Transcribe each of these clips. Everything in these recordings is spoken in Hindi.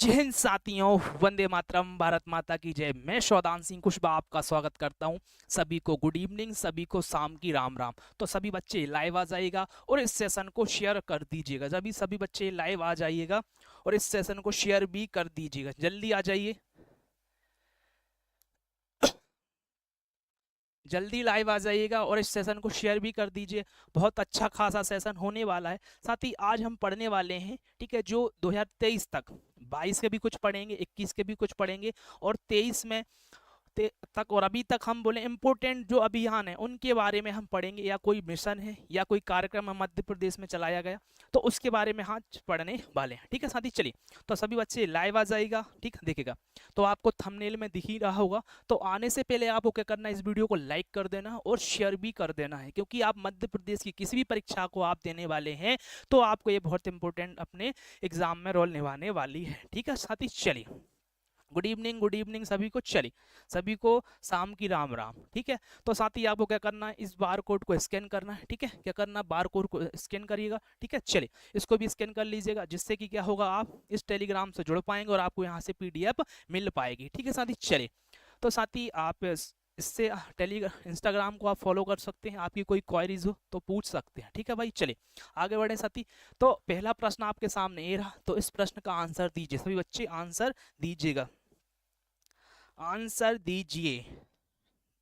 जय हिंद साथियों, वंदे मातरम, भारत माता की जय। मैं शौदान सिंह कुशवाहा आपका स्वागत करता हूं। सभी को गुड इवनिंग, सभी को शाम की राम राम। तो सभी बच्चे लाइव आ जाइएगा और इस सेशन को शेयर कर दीजिएगा। जब सभी बच्चे लाइव आ जाइएगा और इस सेशन को शेयर भी कर दीजिएगा, जल्दी आ जाइए, जल्दी लाइव आ जाइएगा और इस सेशन को शेयर भी कर दीजिए। बहुत अच्छा खासा सेशन होने वाला है। साथ ही आज हम पढ़ने वाले हैं, ठीक है, जो 2023 तक, 22 के भी कुछ पढ़ेंगे, 21 के भी कुछ पढ़ेंगे और 23 में तक, और अभी तक हम बोले इम्पोर्टेंट जो अभियान है उनके बारे में हम पढ़ेंगे, या कोई मिशन है या कोई कार्यक्रम है मध्य प्रदेश में चलाया गया तो उसके बारे में आज पढ़ने वाले हैं। ठीक है साथी, चलिए तो सभी बच्चे लाइव आ जाएगा, ठीक है, देखेगा तो आपको थंबनेल में दिख ही रहा होगा। तो आने से पहले आपको क्या करना है, इस वीडियो को लाइक कर देना और शेयर भी कर देना है, क्योंकि आप मध्य प्रदेश की किसी भी परीक्षा को आप देने वाले हैं तो आपको ये बहुत इंपॉर्टेंट अपने एग्जाम में रोल निभाने वाली है। ठीक है साथी, चलिए गुड इवनिंग सभी को, चलिए सभी को शाम की राम राम। ठीक है, तो साथ ही आपको क्या करना है, इस बार कोड को स्कैन करना है। ठीक है, क्या करना, बार कोड को स्कैन करिएगा। ठीक है, चलिए इसको भी स्कैन कर लीजिएगा, जिससे कि क्या होगा, आप इस टेलीग्राम से जुड़ पाएंगे और आपको यहाँ से PDF मिल पाएगी। ठीक है साथी, चलिए तो साथी आप इससे इंस्टाग्राम को आप फॉलो कर सकते हैं, आपकी कोई क्वेरीज हो तो पूछ सकते हैं। ठीक है भाई, चलिए आगे बढ़े साथी। तो पहला प्रश्न आपके सामने ये रहा, तो इस प्रश्न का आंसर दीजिए। सभी बच्चे आंसर दीजिएगा, आंसर दीजिए,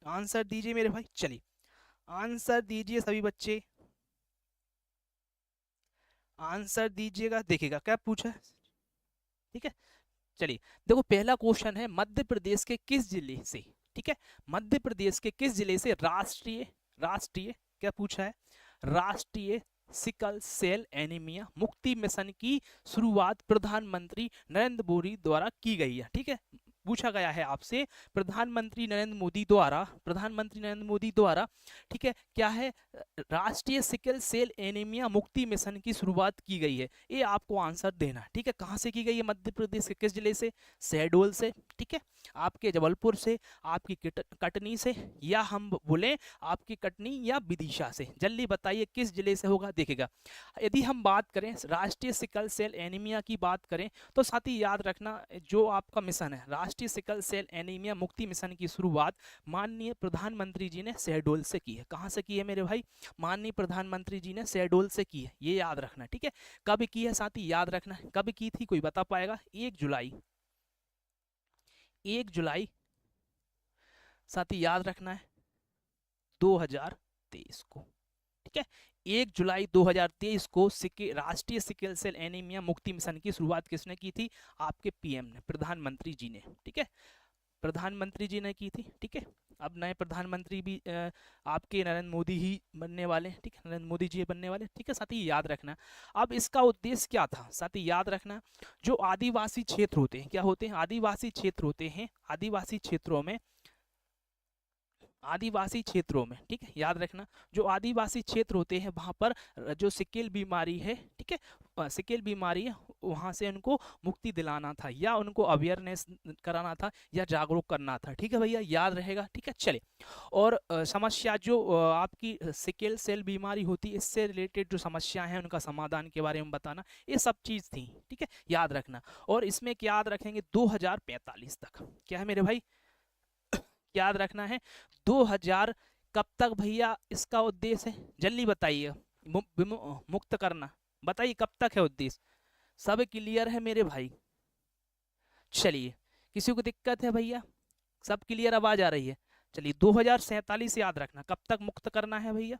आंसर दीजिए मेरे भाई, चलिए आंसर दीजिए सभी बच्चे, आंसर दीजिएगा। देखिएगा क्या पूछा है। ठीक है, चलिए देखो, पहला क्वेश्चन है मध्य प्रदेश के किस जिले से, ठीक है, मध्य प्रदेश के किस जिले से राष्ट्रीय राष्ट्रीय क्या पूछा है, राष्ट्रीय सिकल सेल एनीमिया मुक्ति मिशन की शुरुआत प्रधानमंत्री नरेंद्र मोदी द्वारा की गई है। ठीक है, पूछा गया है आपसे, प्रधानमंत्री नरेंद्र मोदी द्वारा, प्रधानमंत्री नरेंद्र मोदी द्वारा, ठीक है, क्या है, राष्ट्रीय सिकल सेल एनीमिया मुक्ति मिशन की शुरुआत की गई है। ये आपको आंसर देना है। ठीक है, कहाँ से की गई है, मध्य प्रदेश के किस जिले से, शहडोल से, ठीक है, आपके जबलपुर से, आपकी कटनी से, या हम बोले आपकी कटनी या विदिशा से। जल्दी बताइए किस जिले से होगा। देखेगा, यदि हम बात करें राष्ट्रीय सिकल सेल एनीमिया की बात करें तो साथ ही याद रखना, जो आपका मिशन है राष्ट्रीय सिकल सेल एनीमिया मुक्ति मिशन की शुरुआत माननीय प्रधानमंत्री जी ने शहडोल से की है। कहाँ से की है मेरे भाई, माननीय प्रधानमंत्री जी ने शहडोल से की है, ये याद रखना। ठीक है, कब की है साथी, याद रखना है, कब की थी, कोई बता पाएगा। 1 जुलाई, 1 जुलाई साथी याद रखना है, 2023 को। ठीक है, 1 जुलाई 2023 को राष्ट्रीय सिकल सेल एनीमिया मुक्ति मिशन की शुरुआत किसने की थी, आपके PM ने, प्रधानमंत्री जी ने। ठीक है, प्रधानमंत्री जी ने की थी। ठीक है, अब नए प्रधानमंत्री भी आपके नरेंद्र मोदी ही बनने वाले। ठीक है, नरेंद्र मोदी जी बनने वाले। ठीक है साथी, याद रखना। अब इसका उद्देश्य क्या था साथी, याद रखना, जो आदिवासी क्षेत्र होते हैं, क्या होते हैं, आदिवासी क्षेत्र होते हैं, आदिवासी क्षेत्रों में, आदिवासी क्षेत्रों में, ठीक है, याद रखना, जो आदिवासी क्षेत्र होते हैं वहां पर जो सिकेल बीमारी है, ठीक है, सिकेल बीमारी है, वहां से उनको मुक्ति दिलाना था, या उनको अवेयरनेस कराना था, या जागरूक करना था। ठीक है भैया, याद रहेगा। ठीक है, चले, और समस्या जो आपकी सिकेल सेल बीमारी होती है, इससे रिलेटेड जो समस्या है उनका समाधान के बारे में बताना, ये सब चीज थी। ठीक है, याद रखना, और इसमें क्या याद रखेंगे, 2045 तक, क्या है मेरे भाई, याद रखना है 2000 कब तक भैया इसका उद्देश्य है, जल्दी बताइए, मुक्त करना, बताइए कब तक है उद्देश्य। सब क्लियर है मेरे भाई, चलिए, किसी को दिक्कत है भैया, सब क्लियर, आवाज आ रही है। चलिए 2047 याद रखना, कब तक मुक्त करना है भैया।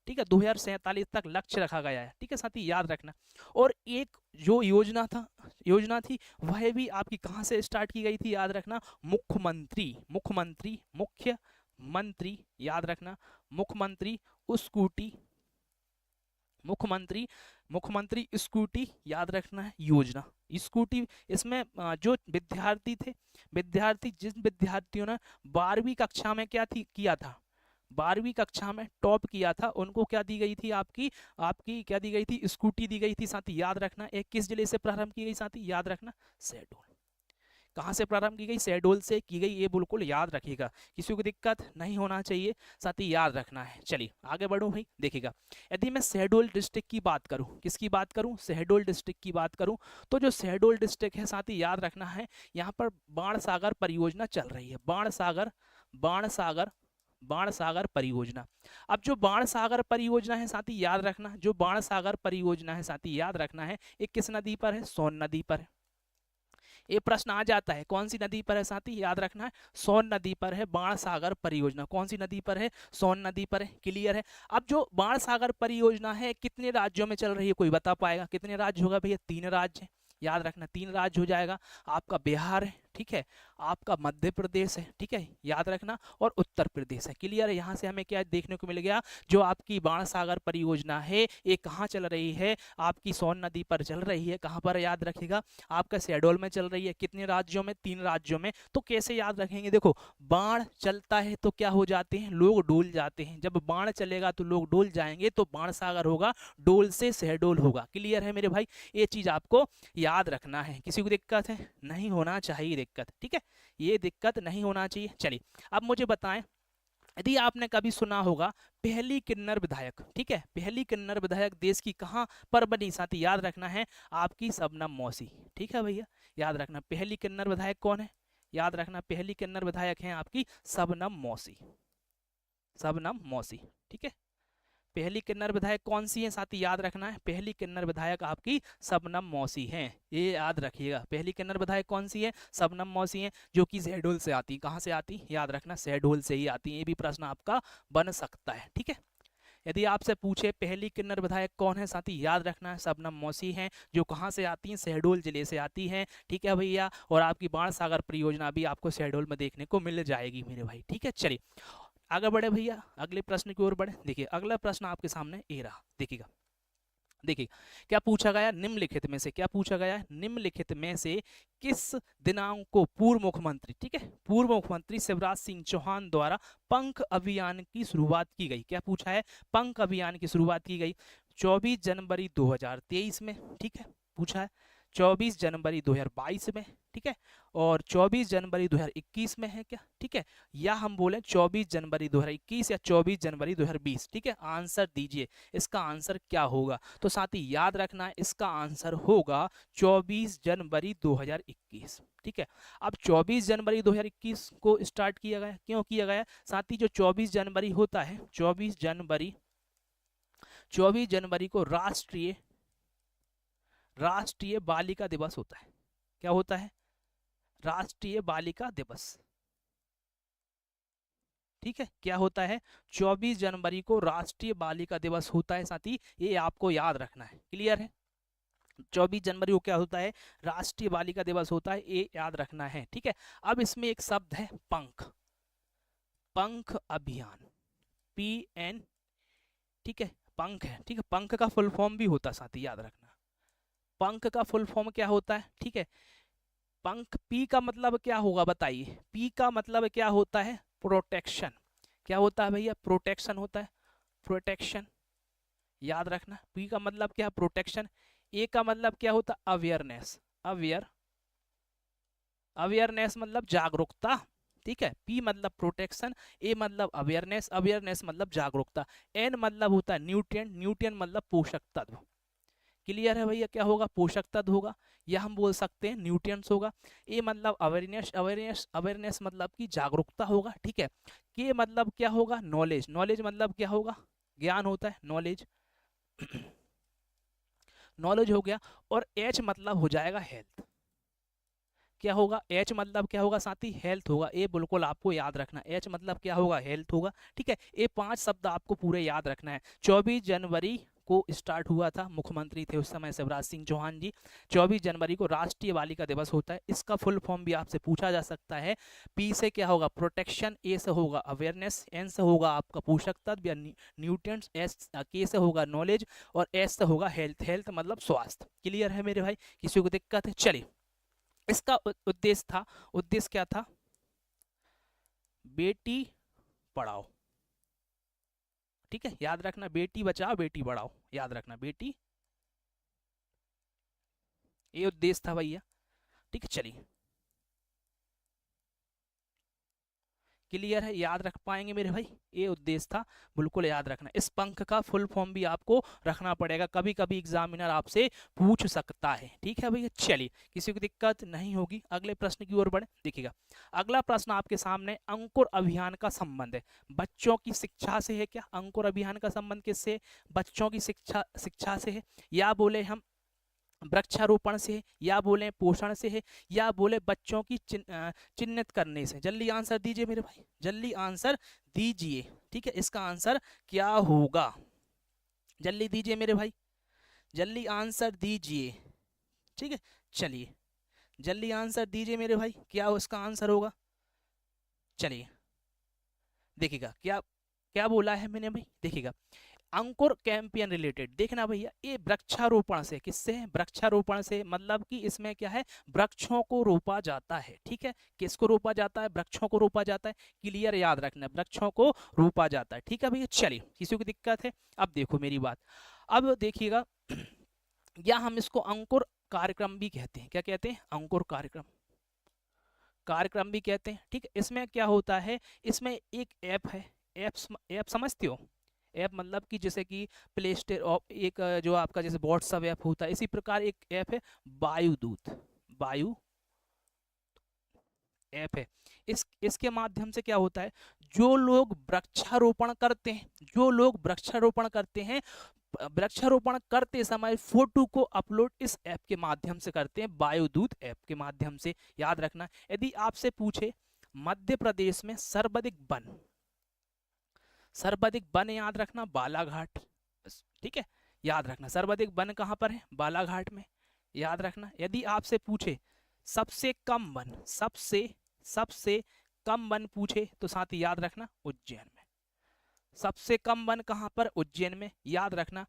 ठीक है, 2047 तक लक्ष्य रखा गया है। ठीक है साथी, याद रखना, और एक जो योजना थी वह भी आपकी कहाँ से स्टार्ट की गई थी, याद रखना, मुख्यमंत्री, मुख्यमंत्री, याद रखना, मुख्यमंत्री स्कूटी, मुख्यमंत्री मुख्यमंत्री स्कूटी, याद रखना है, योजना स्कूटी। इसमें जो विद्यार्थी थे, जिन विद्यार्थियों ने 12वीं कक्षा में क्या किया था, 12वीं कक्षा में टॉप किया था, उनको क्या दी गई थी, आपकी आपकी क्या दी गई थी, स्कूटी दी गई थी साथी, याद रखना। एक किस जिले से प्रारंभ की गई साथी, याद रखना, शहडोल। कहाँ से प्रारंभ की गई, शहडोल से की गई, ये बिल्कुल याद रखिएगा, किसी को दिक्कत नहीं होना चाहिए, साथ ही याद रखना है। चलिए आगे बढ़ो भाई, देखिएगा यदि मैं शहडोल डिस्ट्रिक्ट की बात करूं, किसकी बात करूं, शहडोल डिस्ट्रिक्ट की बात करूं, तो जो शहडोल डिस्ट्रिक्ट है साथ ही याद रखना है, यहाँ पर बाणसागर परियोजना चल रही है, बाणसागर बाणसागर बाणसागर परियोजना। अब जो बाणसागर परियोजना है साथी याद रखना, जो बाणसागर परियोजना है साथी याद रखना है, ये किस नदी पर है, सोन नदी पर है। ये प्रश्न आ जाता है, कौन सी नदी पर है साथी, याद रखना है सोन नदी पर है बाणसागर परियोजना, कौन सी नदी पर है, सोन नदी पर है, क्लियर है। अब जो बाणसागर परियोजना है कितने राज्यों में चल रही है, कोई बता पाएगा, कितने राज्य होगा भैया, 3 राज्य, याद रखना 3 राज्य हो जाएगा, आपका बिहार है, ठीक है, आपका मध्य प्रदेश है, ठीक है, याद रखना, और उत्तर प्रदेश है, क्लियर है। यहाँ से हमें क्या देखने को मिल गया, जो आपकी बाणसागर परियोजना है ये कहाँ चल रही है, आपकी सोन नदी पर चल रही है, कहाँ पर, याद रखिएगा आपका शहडोल में चल रही है, कितने राज्यों में, 3 राज्यों में। तो कैसे याद रखेंगे, देखो बाण चलता है तो क्या हो जाते हैं, लोग डूल जाते हैं, जब बाण चलेगा तो लोग डूल जाएंगे, तो बाणसागर होगा, डोल से शहडोल होगा, क्लियर है मेरे भाई, ये चीज आपको याद रखना है। किसी को दिक्कत है, नहीं होना चाहिए दिक्कत, ठीक है, ये दिक्कत नहीं होना चाहिए। चलिए अब मुझे बताएं, यदि आपने कभी सुना होगा पहली किन्नर विधायक, ठीक है, पहली किन्नर विधायक देश की कहां पर बनी, साथी याद रखना है आपकी शबनम मौसी, ठीक है भैया, याद रखना पहली किन्नर विधायक कौन है, याद रखना पहली किन्नर विधायक है आपकी शबनम मौसी, शबनम मौसी, ठीक है। पहली किन्नर विधायक कौन सी है साथी, याद रखना है पहली किन्नर विधायक आपकी शबनम मौसी हैं, ये याद रखिएगा, पहली किन्नर विधायक कौन सी है, शबनम मौसी हैं, जो कि शहडोल से आती, कहाँ से आती, याद रखना शहडोल से ही आती है, ये भी प्रश्न आपका बन सकता है, ठीक है। यदि आपसे पूछे पहली किन्नर विधायक कौन है साथी, याद रखना है शबनम मौसी हैं, जो कहाँ से आती हैं, शहडोल जिले से आती हैं, ठीक है भैया, और आपकी बाणसागर परियोजना भी आपको शहडोल में देखने को मिल जाएगी मेरे भाई, ठीक है। चलिए आगे बढ़े भैया, अगले प्रश्न की ओर बढ़े, देखिए अगला प्रश्न आपके सामने ये रहा, देखिएगा देखिए क्या पूछा गया, निम्नलिखित में से क्या पूछा गया है, निम्नलिखित में से किस दिनांक को पूर्व मुख्यमंत्री, ठीक है, पूर्व मुख्यमंत्री शिवराज सिंह चौहान द्वारा पंख अभियान की शुरुआत की गई, क्या पूछा है, पंख अभियान की शुरुआत की गई, 24 जनवरी 2023 में, ठीक है, पूछा है 24 जनवरी 2022 में, ठीक है, और 24 जनवरी 2021 में है क्या, ठीक है, या हम बोले 24 जनवरी 2021 या 24 जनवरी 2020, ठीक है, आंसर दीजिए, इसका आंसर क्या होगा। तो साथी याद रखना है इसका आंसर होगा 24 जनवरी 2021, ठीक है। अब 24 जनवरी 2021 को स्टार्ट किया गया, क्यों किया गया साथी, जो 24 जनवरी होता है, 24 जनवरी को राष्ट्रीय बालिका दिवस होता है, क्या होता है, राष्ट्रीय बालिका दिवस, ठीक है, क्या होता है 24 जनवरी को राष्ट्रीय बालिका दिवस होता है साथी, ये आपको याद रखना है, क्लियर है, 24 जनवरी को क्या होता है, राष्ट्रीय बालिका दिवस होता है, ये याद रखना है, ठीक है। अब इसमें एक शब्द है पंख, पंख अभियान, PN, ठीक है, पंख है, ठीक है, पंख का फुल फॉर्म भी होता है साथी, याद रखना पंख का फुल फॉर्म क्या होता है, ठीक है, पंख, पी का मतलब क्या होगा बताइए, पी का मतलब क्या होता है, प्रोटेक्शन, क्या होता है भैया, प्रोटेक्शन होता है, प्रोटेक्शन, याद रखना पी का मतलब क्या है, प्रोटेक्शन। ए का मतलब क्या होता है, अवेयरनेस, अवेयरनेस मतलब जागरूकता, ठीक है, पी मतलब प्रोटेक्शन, ए मतलब अवेयरनेस, अवेयरनेस मतलब जागरूकता, एन मतलब होता है न्यूट्रिएंट, न्यूट्रिएंट मतलब पोषक तत्व, क्लियर है भैया, क्या होगा, पोषक तत्व होगा, या हम बोल सकते हैं न्यूट्रिएंट्स होगा। ए मतलब अवेयरनेस, अवेयरनेस मतलब की जागरूकता होगा, ठीक है। के मतलब क्या होगा, नॉलेज, नॉलेज मतलब क्या होगा, ज्ञान होता है, नॉलेज नॉलेज हो गया, और एच मतलब हो जाएगा हेल्थ, क्या होगा, एच मतलब क्या होगा साथी, हेल्थ होगा, ये बिल्कुल आपको याद रखना, एच मतलब क्या होगा, हेल्थ होगा, ठीक है। ये 5 शब्द आपको पूरे याद रखना है। 24 जनवरी को स्टार्ट हुआ था, मुख्यमंत्री थे उस समय शिवराज सिंह चौहान जी, 24 जनवरी को राष्ट्रीय बालिका दिवस होता है, इसका फुल फॉर्म भी आपसे पूछा जा सकता है। पी से क्या होगा, प्रोटेक्शन, ए से होगा अवेयरनेस, एन से होगा आपका पोषक तत्व या न्यूट्रिएंट्स, एस के से होगा नॉलेज, और एस से होगा हेल्थ, हेल्थ मतलब स्वास्थ्य, क्लियर है मेरे भाई, किसी को दिक्कत है। चलिए इसका उद्देश्य क्या था, बेटी पढ़ाओ, ठीक है, याद रखना बेटी बचाओ बेटी पढ़ाओ, याद रखना बेटी, ये उद्देश्य था भैया, ठीक है। चलिए क्लियर है, याद रख पाएंगे मेरे भाई, ये उद्देश्य था, बिल्कुल याद रखना। इस पंख का फुल फॉर्म भी आपको रखना पड़ेगा, कभी कभी एग्जामिनर आपसे पूछ सकता है, ठीक है भैया। चलिए, किसी को दिक्कत नहीं होगी, अगले प्रश्न की ओर बढ़े। देखिएगा, अगला प्रश्न आपके सामने, अंकुर अभियान का संबंध है बच्चों की शिक्षा से है क्या? अंकुर अभियान का संबंध किससे? बच्चों की शिक्षा से है, या बोले हम वृक्षारोपण से है, या बोले पोषण से है, या बोले बच्चों की चिन्हित करने से? जल्दी आंसर दीजिए मेरे भाई, जल्दी आंसर दीजिए, ठीक है। इसका आंसर क्या होगा? जल्दी दीजिए मेरे भाई, जल्दी आंसर दीजिए, ठीक है। चलिए, जल्दी आंसर दीजिए मेरे भाई, क्या उसका आंसर होगा? चलिए देखिएगा, क्या क्या बोला है मैंने भाई, देखिएगा, अंकुर कैंपेन रिलेटेड, देखना भैया, ये वृक्षारोपण से, किससे है? वृक्षारोपण से, मतलब कि इसमें क्या है, वृक्षों को रोपा जाता है, ठीक है। किसको रोपा जाता है? वृक्षों को रोपा जाता है, क्लियर, याद रखना, वृक्षों को रोपा जाता है, ठीक है भैया। चलिए, किसी को दिक्कत है? अब देखो मेरी बात, अब देखिएगा, या हम इसको अंकुर कार्यक्रम भी कहते हैं, क्या कहते हैं? अंकुर कार्यक्रम, कार्यक्रम भी कहते हैं, ठीक है। इसमें क्या होता है, इसमें एक ऐप है, ऐप समझते हो? ऐप मतलब कि जैसे कि प्ले स्टोर और एक जो आपका जैसे व्हाट्सएप ऐप होता है, इसी प्रकार एक ऐप है वायुदूत, वायु ऐप है। इसके माध्यम से क्या होता है, जो लोग वृक्षारोपण करते हैं, जो लोग वृक्षारोपण करते हैं, वृक्षारोपण करते समय फोटो को अपलोड इस ऐप के माध्यम से करते हैं, वायुदूत ऐप के माध्यम से, याद रखना। यदि आपसे पूछे मध्य प्रदेश में सर्वाधिक वन, सर्वाधिक वन याद रखना बालाघाट, ठीक है, याद रखना, सर्वाधिक वन कहां पर है? बालाघाट में, याद रखना। यदि आपसे पूछे सबसे कम वन, सबसे कम वन पूछे तो साथ ही याद रखना उज्जैन में, सबसे कम वन कहां पर? उज्जैन में, याद रखना।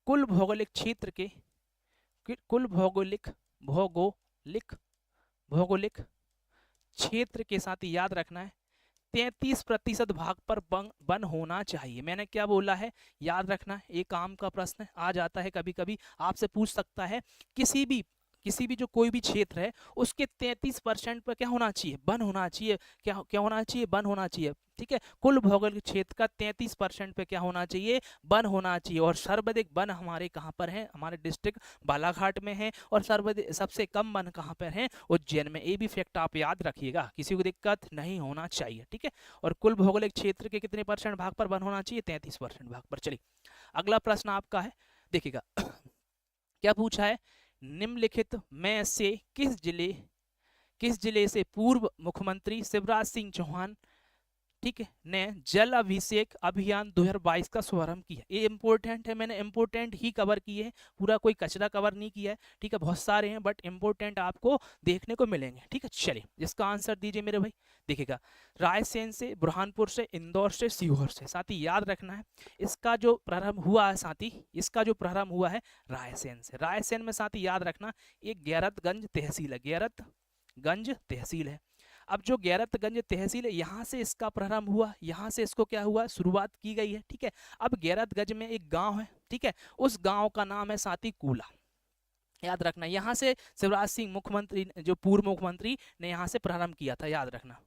कुल भौगोलिक क्षेत्र के, कुल भौगोलिक भौगोलिक भौगोलिक क्षेत्र के साथ ही याद रखना है 33% भाग पर वन होना चाहिए। मैंने क्या बोला है, याद रखना। एक काम का प्रश्न आ जाता है, कभी कभी आपसे पूछ सकता है, किसी भी जो कोई भी क्षेत्र है उसके 33% पर क्या होना चाहिए? वन होना चाहिए, क्या क्या होना चाहिए? वन होना चाहिए, ठीक है। कुल भौगोलिक क्षेत्र का 33% पे क्या होना चाहिए? वन होना चाहिए। और सर्वाधिक वन हमारे कहाँ पर है? हमारे डिस्ट्रिक्ट बालाघाट में है। और सर्वाधिक सबसे कम वन कहाँ पर है? उज्जैन में। ये भी फैक्ट आप याद रखिएगा, किसी को दिक्कत नहीं होना चाहिए, ठीक है। और कुल भौगोलिक क्षेत्र के कितने % भाग पर वन होना चाहिए? 33% भाग पर। चलिए, अगला प्रश्न आपका है, देखिएगा क्या पूछा है, निम्नलिखित में से किस जिले से पूर्व मुख्यमंत्री शिवराज सिंह चौहान, ठीक है, ने जल अभिषेक अभियान 2022 का शुभारंभ किया? ये इंपॉर्टेंट है, मैंने इंपॉर्टेंट ही कवर किए हैं, पूरा कोई कचरा कवर नहीं किया है, ठीक है। बहुत सारे हैं बट इंपॉर्टेंट आपको देखने को मिलेंगे, ठीक है। चलिए, इसका आंसर दीजिए मेरे भाई, देखिएगा, रायसेन से, बुरहानपुर से, इंदौर से, सीहोर से। साथ ही याद रखना है, इसका जो प्रारंभ हुआ है, साथ ही इसका जो प्रारंभ हुआ है रायसेन से। रायसेन में साथ ही याद रखना एक गैरतगंज तहसील है, गैरतगंज तहसील है। अब जो गैरतगंज तहसील है, यहाँ से इसका प्रारंभ हुआ, यहाँ से इसको क्या हुआ? शुरुआत की गई है, ठीक है। अब गैरतगंज में एक गांव है, ठीक है, उस गांव का नाम है साथी कूला, याद रखना। यहाँ से शिवराज सिंह मुख्यमंत्री, जो पूर्व मुख्यमंत्री ने यहाँ से प्रारंभ किया था, याद रखना।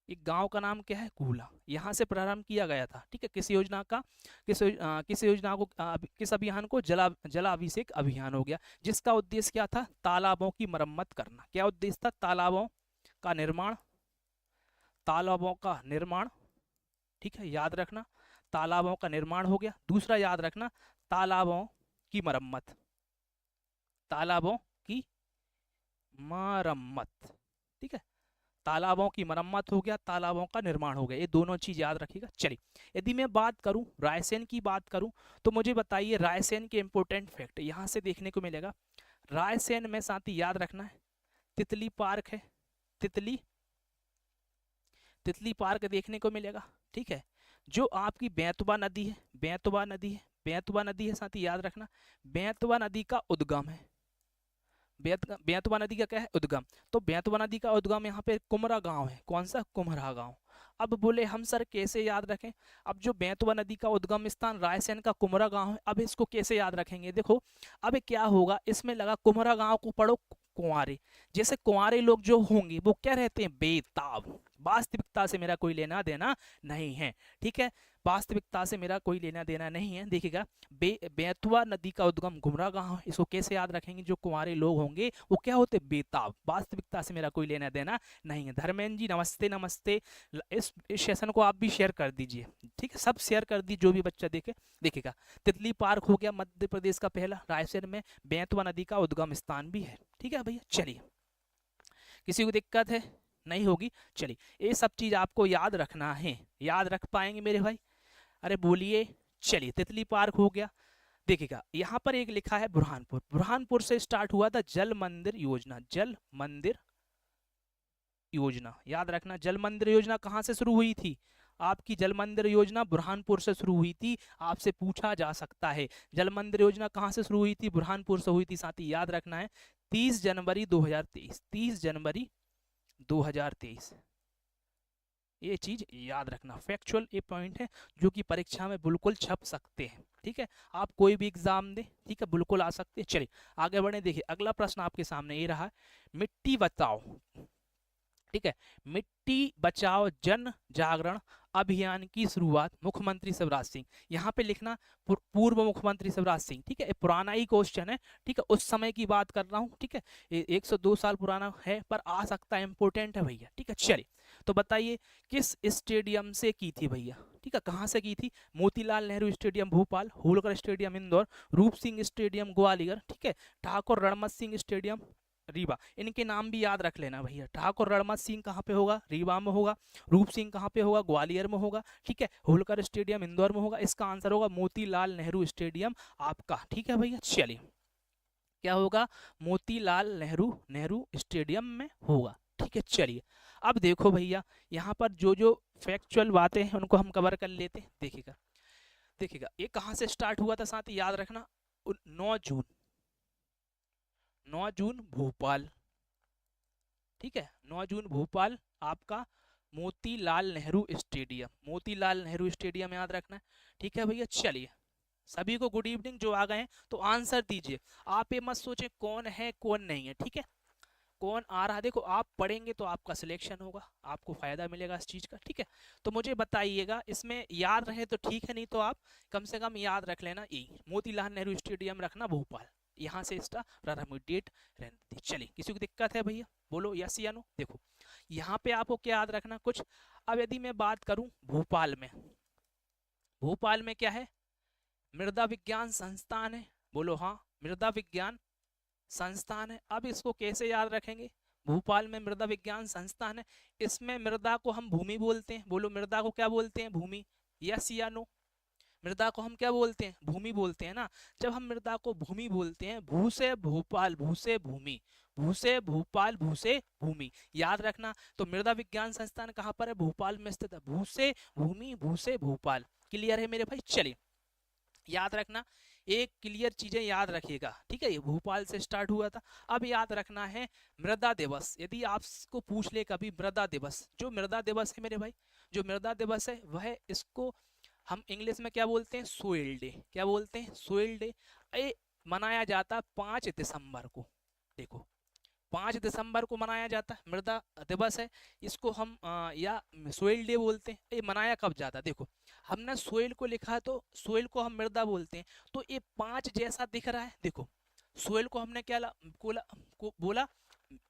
एक गांव का नाम क्या है? कूला, यहाँ से प्रारंभ किया गया था, ठीक है। किस योजना का, किस योजना को, किस अभियान को? जलाभिषेक अभियान हो गया, जिसका उद्देश्य क्या था? तालाबों की मरम्मत करना। क्या उद्देश्य था? तालाबों का निर्माण, तालाबों का निर्माण, ठीक है, याद रखना। तालाबों का निर्माण हो गया। दूसरा याद रखना, तालाबों की मरम्मत, तालाबों की मरम्मत, ठीक है, तालाबों की मरम्मत हो गया, तालाबों का निर्माण हो गया, ये दोनों चीज याद रखिएगा। चलिए, यदि मैं बात करूं रायसेन की, बात करूं तो मुझे बताइए रायसेन के इंपोर्टेंट फैक्ट यहां से देखने को मिलेगा। रायसेन में साथ ही याद रखना है तितली पार्क है, तितली पार्क देखने को मिलेगा, ठीक है। जो आपकी बेतवा नदी है, बेतवा नदी है, साथ ही याद रखना बेतवा नदी का उद्गम है, बेतवा नदी का क्या है? उद्गम। तो बेतवा नदी का उद्गम यहाँ पे कुमरा गांव है, कौन सा? कुम्हरा गांव। अब बोले हम सर कैसे याद रखें? अब जो बेतवा नदी का उद्गम स्थान रायसेन का कुमरा गांव है, अब इसको कैसे याद रखेंगे? देखो, अब क्या होगा, इसमें लगा कुमरा गांव को पढ़ो, कुंवारे। जैसे कुंवारे लोग जो होंगे वो क्या रहते हैं, बेताब। वास्तविकता से मेरा कोई लेना देना नहीं है, ठीक है, वास्तविकता से मेरा कोई लेना देना नहीं है। देखिएगा, बेतवा नदी का उद्गम गुमरा गांव है, इसको कैसे याद रखेंगे, जो कुंवारे लोग होंगे वो क्या होते, बेताब। वास्तविकता से मेरा कोई लेना देना नहीं है। धर्मेंद्र जी नमस्ते नमस्ते। इस सेशन को आप भी शेयर कर दीजिए, ठीक है, सब शेयर कर दीजिए जो भी बच्चा देखे। देखिएगा, तितली पार्क हो गया मध्य प्रदेश का पहला, रायसेन में बेतवा नदी का उद्गम स्थान भी है, ठीक है भैया। चलिए, किसी को दिक्कत है, नहीं होगी। चलिए, ये सब चीज आपको याद रखना है, याद रख पाएंगे मेरे भाई, अरे बोलिए। चलिए, तितली पार्क हो गया। देखिएगा, यहाँ पर एक लिखा है बुरहानपुर, बुरहानपुर से स्टार्ट हुआ था जल मंदिर योजना। जल मंदिर योजना याद रखना, जल मंदिर योजना कहाँ से शुरू हुई थी आपकी, जल मंदिर योजना बुरहानपुर से शुरू हुई थी। आपसे पूछा जा सकता है जल मंदिर योजना कहाँ से शुरू हुई थी, बुरहानपुर से हुई थी। साथ ही याद रखना है 30 जनवरी 2023, 30 जनवरी 2023, ये चीज याद रखना। फैक्चुअल ये पॉइंट है जो कि परीक्षा में बिल्कुल छप सकते हैं, ठीक है, आप कोई भी एग्जाम दे, ठीक है, बिल्कुल आ सकते हैं। चलिए आगे बढ़े। देखिए, अगला प्रश्न आपके सामने ये रहा, मिट्टी बचाओ, ठीक है, मिट्टी बचाओ जन जागरण अभियान की शुरुआत मुख्यमंत्री शिवराज सिंह। यहाँ पे लिखना पूर्व मुख्यमंत्री शिवराज सिंह, ठीक है, ये पुराना ही क्वेश्चन है, ठीक है, उस समय की बात कर रहा हूँ, ठीक है, 102 साल पुराना है पर आ सकता है, इंपोर्टेंट है भैया, ठीक है। चलिए, तो बताइए किस स्टेडियम से की थी भैया, ठीक है, कहाँ से की थी, मोतीलाल नेहरू स्टेडियम भोपाल, होलकर स्टेडियम इंदौर, रूप सिंह स्टेडियम ग्वालियर, ठीक है, ठाकुर रणमत सिंह स्टेडियम रीवा। इनके नाम भी याद रख लेना भैया, ठाकुर रणमत सिंह कहाँ पे होगा, रीवा में होगा, रूप सिंह कहाँ पे होगा, ग्वालियर में होगा, ठीक है, होलकर स्टेडियम इंदौर में होगा। इसका आंसर होगा मोतीलाल नेहरू स्टेडियम आपका, ठीक है भैया। चलिए, क्या होगा, मोतीलाल नेहरू नेहरू स्टेडियम में होगा, ठीक है। चलिए, अब देखो भैया, यहाँ पर जो जो फैक्चुअल बातें हैं उनको हम कवर कर लेते हैं। देखिएगा, देखिएगा, ये कहाँ से स्टार्ट हुआ था, साथ ही याद रखना 9 जून, 9 जून भोपाल, ठीक है, 9 जून भोपाल आपका मोतीलाल नेहरू स्टेडियम, मोतीलाल नेहरू स्टेडियम याद रखना है, ठीक है भैया। चलिए, सभी को गुड इवनिंग, जो आ गए हैं तो आंसर दीजिए, आप ये मत सोचें कौन है कौन नहीं है, ठीक है, कौन आ रहा है, देखो आप पढ़ेंगे तो आपका सिलेक्शन होगा, आपको फायदा मिलेगा इस चीज का, ठीक है। तो मुझे बताइएगा, इसमें याद रहे तो ठीक है, नहीं तो आप कम से कम याद रख लेना, यही मोतीलाल नेहरू स्टेडियम रखना भोपाल, यहाँ से इसका प्रारंभ डेट रहती थी। चलिए, किसी को दिक्कत है भैया, बोलो यस या नो। देखो, यहाँ पे आपको क्या याद रखना कुछ। अब यदि मैं बात करूं भोपाल में, भोपाल में क्या है, मृदा विज्ञान संस्थान है, बोलो हाँ, मृदा विज्ञान संस्थान है। अब इसको कैसे याद रखेंगे, भोपाल में मृदा विज्ञान संस्थान है, इसमें मृदा को हम भूमि बोलते हैं, बोलो मृदा को क्या बोलते हैं, भूमि, यस या नो। मृदा को हम क्या बोलते हैं, भूमि बोलते हैं ना। जब हम मृदा को भूमि बोलते हैं, भू से भोपाल, भू से भूमि, भू से भोपाल, भू से भूमि, याद रखना। तो मृदा विज्ञान संस्थान कहाँ पर है, भोपाल में स्थित है, भू से भूमि, भू से भोपाल। क्लियर है मेरे भाई। चलिए, याद रखना, एक क्लियर चीजें याद रखिएगा, ठीक है, ये भोपाल से स्टार्ट हुआ था। अब याद रखना है मृदा दिवस, यदि आपको पूछ ले कभी मृदा दिवस, जो मृदा दिवस है मेरे भाई, जो मृदा दिवस है वह, इसको हम इंग्लिश में क्या बोलते हैं, सोइल डे, क्या बोलते हैं, सोइल डे। ये मनाया जाता है 5 दिसंबर को, देखो 5 दिसंबर को मनाया जाता है, मृदा दिवस है, इसको हम या सोइल डे बोलते हैं। ये मनाया कब जाता है, देखो हमने सोइल को लिखा है तो सोइल को हम मृदा बोलते हैं, तो ये 5 जैसा दिख रहा है, देखो सोइल को हमने क्या बोला,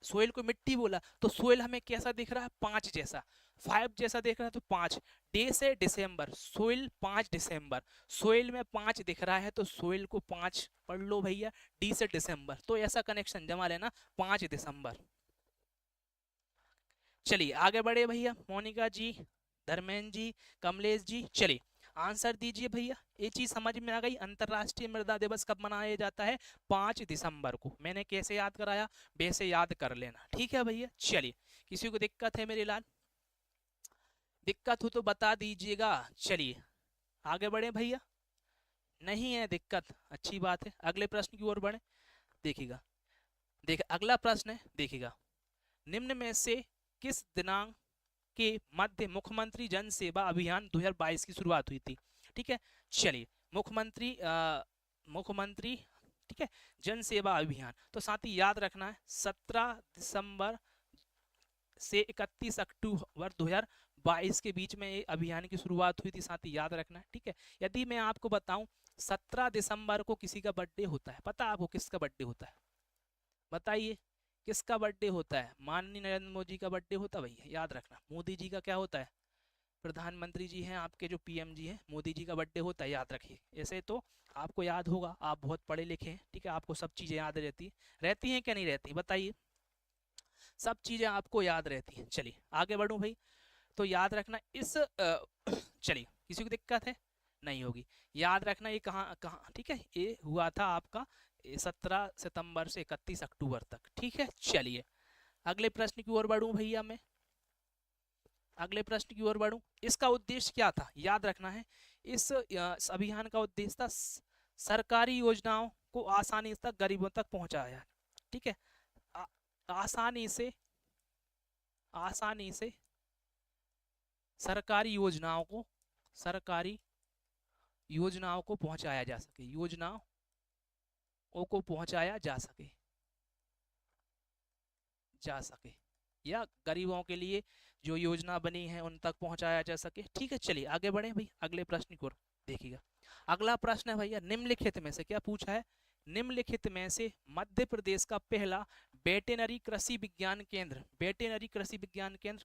सोइल को मिट्टी बोला, तो सोइल हमें कैसा दिख रहा है, 5 जैसा, 5 जैसा दिख रहा है, तो 5 डे से दिसंबर, सोइल 5 दिसंबर, सोइल में 5 दिख रहा है तो सोइल को 5 पढ़ लो भैया, डी से दिसंबर, तो ऐसा कनेक्शन जमा लेना, 5 दिसंबर। चलिए आगे बढ़े भैया, मोनिका जी, धर्मेंद्र जी, कमलेश जी, चलिए आंसर दीजिए भैया। ये चीज समझ में आ गई, अंतरराष्ट्रीय मृदा दिवस कब मनाया जाता है, 5 दिसंबर को। मैंने कैसे याद कराया, वैसे याद कर लेना, ठीक है भैया। चलिए, किसी को दिक्कत है मेरे लाल, दिक्कत हो तो बता दीजिएगा। चलिए आगे बढ़े भैया, नहीं है दिक्कत, अच्छी बात है, अगले प्रश्न की ओर बढ़े। देखिएगा, देख अगला प्रश्न है, देखिएगा, निम्न में से किस दिनांक के मध्य मुख्यमंत्री जन सेवा अभियान 2022 की शुरुआत हुई थी, ठीक है। चलिए, मुख्यमंत्री ठीक है, जन सेवा अभियान। तो साथ ही याद रखना है 17 दिसंबर से 31 अक्टूबर 2022 के बीच में ये अभियान की शुरुआत हुई थी, साथ ही याद रखना है। ठीक है, यदि मैं आपको बताऊं 17 दिसंबर को किसी का बर्थडे होता है, पता है आपको किसका बर्थडे होता है? बताइए किसका बर्थडे होता है? माननीय नरेंद्र मोदी का बर्थडे होता है भैया, याद रखना। मोदी जी का क्या होता है? प्रधानमंत्री जी हैं आपके, जो पीएम जी हैं, मोदी जी का बर्थडे होता है, याद रखिए। ऐसे तो आपको याद होगा, आप बहुत पढ़े लिखे हैं, ठीक है, आपको सब चीज़ें याद रहती हैं क्या नहीं रहती? बताइए, सब चीज़ें आपको याद रहती हैं। चलिए आगे बढ़ूँ भाई, तो याद रखना इस चलिए, किसी को दिक्कत है? नहीं होगी। याद रखना ये कहाँ कहाँ, ठीक है, ये हुआ था आपका 17 सितंबर से 31 अक्टूबर तक। ठीक है, चलिए अगले प्रश्न की ओर बढ़ूं भैया मैं, अगले प्रश्न की ओर बढ़ूं। इसका उद्देश्य क्या था? याद रखना है इस अभियान का उद्देश्य था सरकारी योजनाओं को आसानी तक गरीबों तक पहुंचाया। ठीक है, आ, आसानी से सरकारी योजनाओं को पहुंचाया जा सके, योजनाओं को पहुंचाया जा सके, या गरीबों के लिए जो योजना बनी है उन तक पहुंचाया जा सके। ठीक है, चलिए आगे बढ़े भाई, अगले प्रश्न की ओर देखिएगा। अगला प्रश्न है भैया, निम्नलिखित में से क्या पूछा है? निम्नलिखित में से मध्य प्रदेश का पहला वेटेनरी कृषि विज्ञान केंद्र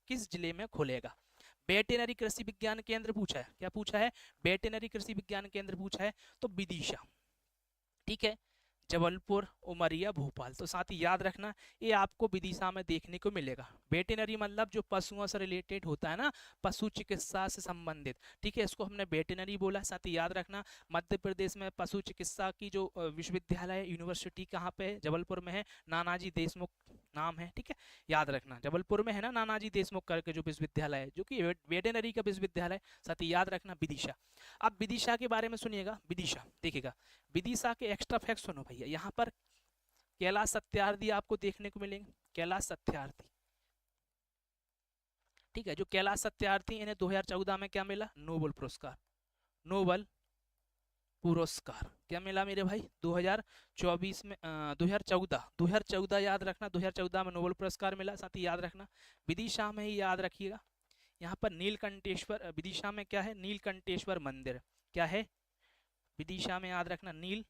किस जिले में खुलेगा? वेटेनरी कृषि विज्ञान केंद्र पूछा है, क्या पूछा है? वेटेनरी कृषि विज्ञान केंद्र पूछा है, तो विदिशा, ठीक है, जबलपुर, उमरिया, भोपाल। तो साथ ही याद रखना ये आपको विदिशा में देखने को मिलेगा। वेटेनरी मतलब जो पशुओं से रिलेटेड होता है ना, पशु चिकित्सा से संबंधित, ठीक है, इसको हमने वेटेनरी बोला। साथ ही याद रखना मध्य प्रदेश में पशु चिकित्सा की जो विश्वविद्यालय यूनिवर्सिटी कहाँ पे है? जबलपुर में है, नानाजी देशमुख नाम है। ठीक है, याद रखना जबलपुर में है ना नानाजी देशमुख करके जो विश्वविद्यालय है, जो कि वेटेनरी का विश्वविद्यालय। साथ ही याद रखना विदिशा। अब विदिशा के बारे में सुनिएगा, विदिशा देखिएगा, विदिशा के एक्स्ट्रा फैक्ट सुनो भैया। यहाँ पर कैलाश सत्यार्थी आपको देखने को मिलेंगे, कैलाश सत्यार्थी, ठीक है, जो कैलाश सत्यार्थी, इन्हें 2014 में क्या मिला? नोबेल पुरस्कार, नोबेल पुरस्कार क्या मिला मेरे भाई? 2024 में 2014 याद रखना, 2014 में नोबेल पुरस्कार मिला। साथ ही याद रखना विदिशा में ही याद रखिएगा, यहाँ पर नीलकंठेश्वर, विदिशा में क्या है? नीलकंठेश्वर मंदिर। क्या है विदिशा में? याद रखना नीलकंठेश्वर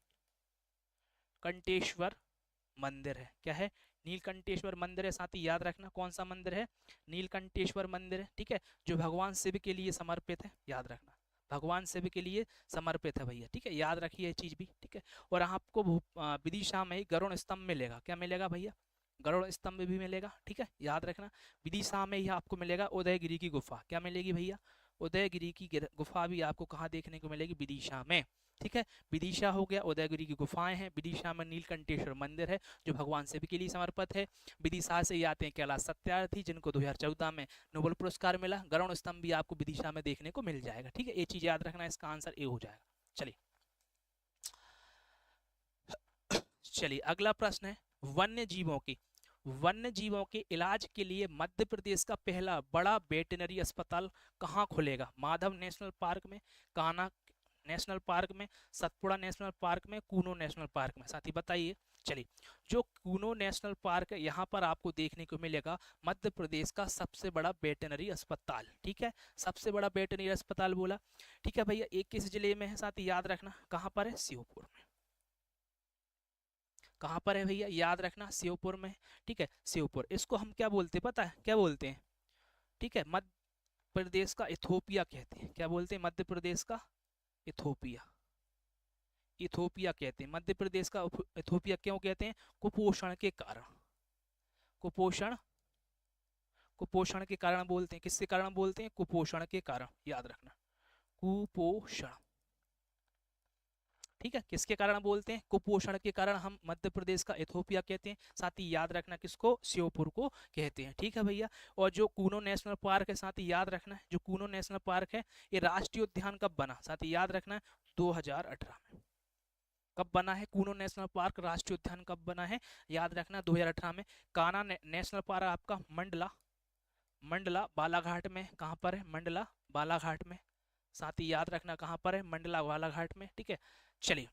मंदिर है। क्या है? नीलकंठेश्वर मंदिर है। साथ ही याद रखना कौन सा मंदिर है? नीलकंठेश्वर मंदिर है। ठीक है, जो भगवान शिव के लिए समर्पित है, याद रखना भगवान शिव के लिए समर्पित है भैया। ठीक है, याद रखिए ये चीज भी। ठीक है, और आपको विदिशा में ही गरुड़ स्तंभ मिलेगा। क्या मिलेगा भैया? गरुड़ स्तंभ भी मिलेगा। ठीक है, याद रखना विदिशा में ही आपको मिलेगा उदयगिरी की गुफा। क्या मिलेगी भैया? उदयगिरी की गुफा भी आपको कहाँ देखने को मिलेगी? विदिशा में। ठीक है, विदिशा हो गया, उदयगिरी की गुफाएं हैं, विदिशा में नीलकंठेश्वर मंदिर है जो भगवान शिव के लिए समर्पित है। विदिशा से ही आते हैं कैलाश सत्यार्थी जिनको 2014 में नोबेल पुरस्कार मिला। गरुड़ स्तंभ भी आपको विदिशा में देखने को मिल जाएगा। ठीक है, ये चीज याद रखना, इसका आंसर ए हो जाएगा। चलिए अगला प्रश्न है वन्य जीवों के इलाज के लिए मध्य प्रदेश का पहला बड़ा वेटनरी अस्पताल कहाँ खुलेगा? माधव नेशनल पार्क में, कान्हा नेशनल पार्क में, सतपुड़ा नेशनल पार्क में, कूनो नेशनल पार्क में? साथी बताइए। चलिए, जो कूनो नेशनल पार्क है यहाँ पर आपको देखने को मिलेगा मध्य प्रदेश का सबसे बड़ा वेटनरी अस्पताल। ठीक है, सबसे बड़ा वेटनरी अस्पताल बोला। ठीक है भैया, एक किस जिले में है? साथ ही याद रखना कहाँ पर है? श्योपुर में। कहाँ पर है भैया? याद रखना श्योपुर में। ठीक है, श्योपुर, इसको हम क्या बोलते हैं पता है? क्या बोलते हैं? ठीक है, मध्य प्रदेश का इथोपिया कहते हैं। क्या बोलते हैं? मध्य प्रदेश का इथोपिया, इथोपिया कहते हैं। मध्य प्रदेश का इथोपिया क्यों कहते हैं? कुपोषण के कारण, कुपोषण के कारण बोलते हैं। किसके कारण बोलते हैं? कुपोषण के कारण, याद रखना कुपोषण। ठीक है, किसके कारण बोलते हैं? कुपोषण के कारण हम मध्य प्रदेश का इथोपिया कहते हैं। साथ ही याद रखना किसको? श्योपुर को कहते हैं। ठीक है भैया, और जो कूनो नेशनल पार्क है, साथ ही याद रखना जो कूनो नेशनल पार्क है ये राष्ट्रीय उद्यान कब बना? साथ ही याद रखना 2018 में। कब बना है कूनो नेशनल पार्क? राष्ट्रीय उद्यान कब बना है? याद रखना 2018 में। कान्हा नेशनल पार्क आपका मंडला बालाघाट में। कहाँ पर है? मंडला बालाघाट में। साथ ही याद रखना कहाँ पर है? मंडला बालाघाट में। ठीक है, चलिए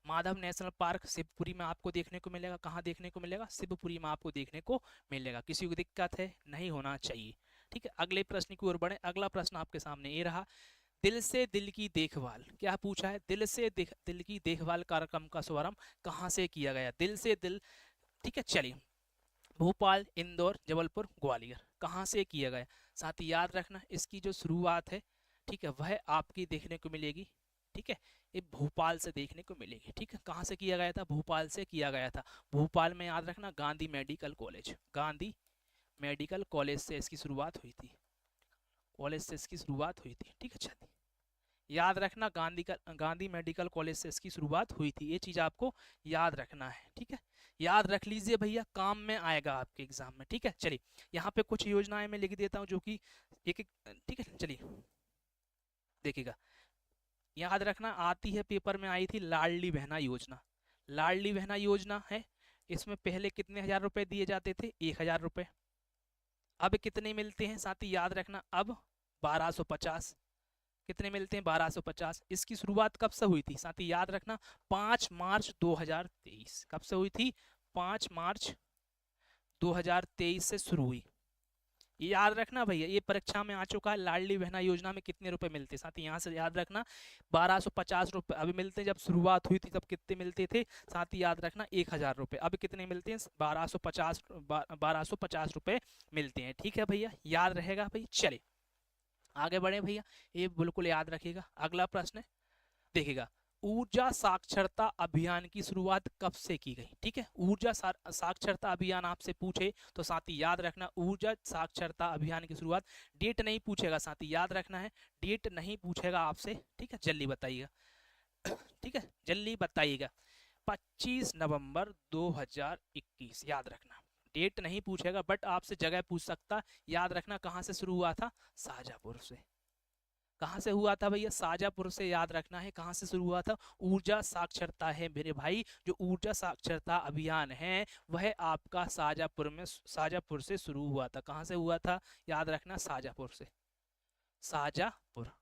माधव नेशनल पार्क शिवपुरी में आपको देखने को मिलेगा। कहाँ देखने को मिलेगा? शिवपुरी में आपको देखने को मिलेगा। किसी को दिक्कत है? नहीं होना चाहिए। ठीक है, अगले प्रश्न की ओर बढ़े। अगला प्रश्न आपके सामने ये रहा, दिल से दिल की देखभाल। क्या पूछा है? दिल से दिल की देखभाल कार्यक्रम का शुभारंभ कहाँ से किया गया? दिल से दिल, ठीक है, चलिए, भोपाल, इंदौर, जबलपुर, ग्वालियर, कहाँ से किया गया? साथ ही याद रखना इसकी जो शुरुआत है, ठीक है, वह आपकी देखने को मिलेगी, ठीक है, ये भोपाल से देखने को मिलेगी। ठीक है, कहाँ से किया गया था? भोपाल से किया गया था। भोपाल में याद रखना Gandhi medical college, Gandhi medical college से इसकी शुरुआत हुई थी, कॉलेज से इसकी शुरुआत हुई थी। ठीक है, चलिए याद रखना गांधी मेडिकल कॉलेज से इसकी शुरुआत हुई थी, ये चीज आपको याद रखना है। ठीक है, याद रख लीजिए भैया, काम में आएगा आपके एग्जाम में। ठीक है, चलिए यहाँ पे कुछ योजनाएं मैं लिख देता हूँ जो कि एक एक, ठीक है, चलिए देखिएगा, याद रखना आती है, पेपर में आई थी लाडली बहना योजना। लाडली बहना योजना है, इसमें पहले कितने हजार रुपए दिए जाते थे? 1000 रुपए। अब कितने मिलते हैं साथी? याद रखना अब 1250। कितने मिलते हैं? 1250। इसकी शुरुआत कब से हुई थी साथी? याद रखना 5 मार्च 2023। कब से हुई थी? 5 मार्च 2023 से शुरू हुई। ये याद रखना भैया, ये परीक्षा में आ चुका है। लाडली बहना योजना में कितने रुपए मिलते साथी? यहाँ से याद रखना 1250 रुपए अभी मिलते हैं। जब शुरुआत हुई थी तब कितने मिलते थे साथी? याद रखना 1000 रुपए। अब कितने मिलते हैं? 1250 रुपए मिलते हैं। ठीक है भैया, याद रहेगा भाई। चलिए आगे बढ़े भैया, ये बिल्कुल याद रखिएगा। अगला प्रश्न देखिएगा, ऊर्जा साक्षरता अभियान की शुरुआत कब से की गई? ठीक है, ऊर्जा साक्षरता अभियान आपसे पूछे तो साथी याद रखना ऊर्जा साक्षरता अभियान की शुरुआत, डेट नहीं पूछेगा साथी, याद रखना है, डेट नहीं पूछेगा आपसे। ठीक है, जल्दी बताइएगा। ठीक है, जल्दी बताइएगा। 25 नवंबर 2021, याद रखना, डेट नहीं पूछेगा बट आपसे जगह पूछ सकता। याद रखना कहाँ से शुरू हुआ था? शाहजहाँपुर से। कहाँ से हुआ था भैया? शाहजहाँपुर से। याद रखना है कहाँ से शुरू हुआ था? ऊर्जा साक्षरता है मेरे भाई, जो ऊर्जा साक्षरता अभियान है वह आपका शाहजहाँपुर से शुरू हुआ था। कहाँ से हुआ था? याद रखना शाहजहाँपुर से, शाहजहाँपुर।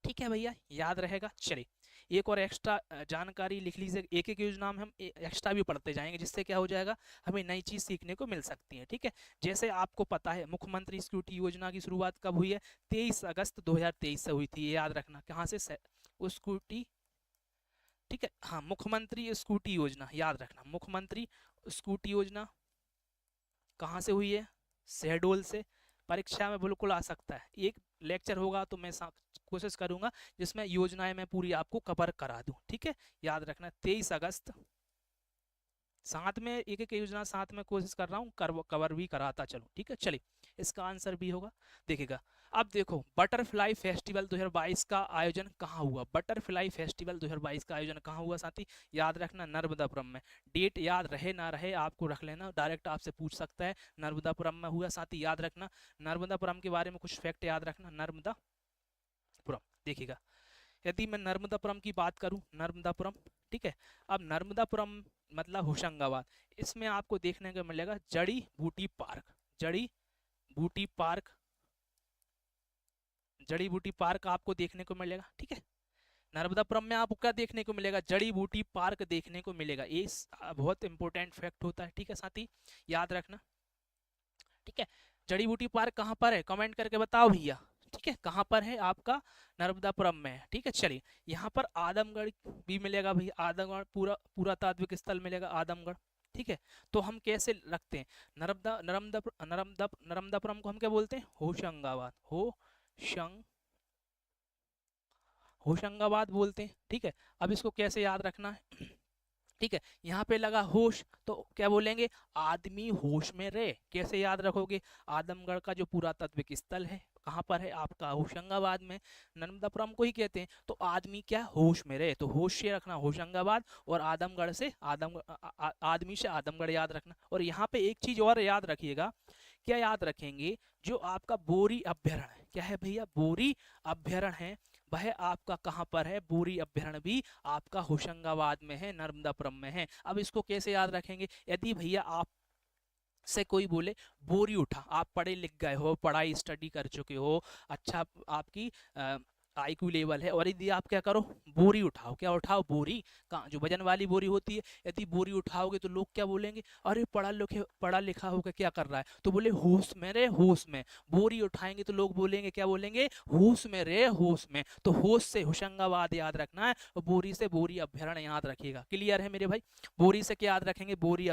ठीक है भैया, याद रहेगा। चलिए एक और एक्स्ट्रा जानकारी लिख लीजिए, एक एक योजना में हम एक्स्ट्रा भी पढ़ते जाएंगे, जिससे क्या हो जाएगा, हमें नई चीज सीखने को मिल सकती है। ठीक है, जैसे आपको पता है मुख्यमंत्री स्कूटी योजना की शुरुआत कब हुई है? 23 अगस्त 2023 से हुई थी। ये याद रखना, कहाँ से? स्कूटी, ठीक है, हाँ, मुख्यमंत्री स्कूटी योजना, याद रखना मुख्यमंत्री स्कूटी योजना कहाँ से हुई है? शहडोल से। परीक्षा में बिल्कुल आ सकता है, एक लेक्चर होगा तो मैं कोशिश करूंगा जिसमें योजनाएं मैं पूरी आपको कवर करा दूं। ठीक है, याद रखना 23 अगस्त, साथ में एक एक योजना साथ में कोशिश कर रहा हूँ कवर भी कराता चलो। ठीक है, चलिए इसका आंसर भी होगा, देखिएगा। अब देखो, बटरफ्लाई फेस्टिवल 2022 का आयोजन कहाँ हुआ? बटरफ्लाई फेस्टिवल 2022 का आयोजन कहाँ हुआ साथी? याद रखना नर्मदापुरम में। डेट याद रहे ना रहे आपको रख लेना, डायरेक्ट आपसे पूछ सकता है। नर्मदापुरम में हुआ साथी, याद रखना। नर्मदापुरम के बारे में कुछ फैक्ट याद रखना। नर्मदापुरम, देखिएगा, यदि मैं नर्मदापुरम की बात करूं, नर्मदापुरम, ठीक है, अब नर्मदापुरम मतलब होशंगाबाद, इसमें आपको देखने को मिलेगा जड़ी बूटी पार्क। जड़ी बूटी पार्क, जड़ी बूटी पार्क आपको देखने को मिलेगा। ठीक है, नर्मदापुरम में आपको क्या देखने को मिलेगा? जड़ी बूटी पार्क देखने को मिलेगा। ये बहुत इंपॉर्टेंट फैक्ट होता है। ठीक है साथी, याद रखना। ठीक है, जड़ी बूटी पार्क कहाँ पर है? कमेंट करके बताओ भैया। ठीक है, कहाँ पर है? आपका नर्मदापुरम में है। ठीक है, चलिए यहाँ पर आदमगढ़ भी मिलेगा भैया, आदमगढ़ पुरातात्विक स्थल मिलेगा आदमगढ़। ठीक है, तो हम कैसे रखते हैं? नर्मदापुरम को हम क्या बोलते हैं? होशंगाबाद, होशंगाबाद बोलते हैं। ठीक है, अब इसको कैसे याद रखना है? ठीक है, यहाँ पे लगा होश तो क्या बोलेंगे? आदमी होश में रहे। कैसे याद रखोगे? आदमगढ़ का जो पुरातात्विक स्थल है कहाँ पर है? आपका होशंगाबाद में। नर्मदापुरम को ही कहते हैं, तो आदमी क्या? होश में रहे, तो होश से रखना होशंगाबाद, और आदमगढ़ से आदमी से आदमगढ़ याद रखना। और यहाँ पे एक चीज और याद रखिएगा, क्या याद रखेंगे? जो आपका बोरी अभ्यारण्य है, क्या है भैया? बोरी अभ्यारण्य है, वह आपका कहाँ पर है? बोरी अभ्यारण्य भी आपका होशंगाबाद में है, नर्मदापुरम में है। अब इसको कैसे याद रखेंगे? यदि भैया आप से कोई बोले बोरी उठा, आप पढ़े लिख गए हो, पढ़ाई स्टडी कर चुके हो, अच्छा आपकी IQ लेवल है। और यदि आप क्या करो, बोरी उठाओ, क्या उठाओ, बोरी, कहाँ, जो वजन वाली बोरी होती है, यदि बोरी उठाओगे तो लोग क्या बोलेंगे, अरे पढ़ा लिखा होकर क्या कर रहा है, तो बोले होश में रे होश में। बोरी उठाएंगे तो लोग बोलेंगे, क्या बोलेंगे, होश में रे होश में। तो होश से होशंगाबाद याद रखना है, और बोरी से बोरी अभ्यारण्य याद रखिएगा। क्लियर है मेरे भाई? बोरी से क्या याद रखेंगे, बोरी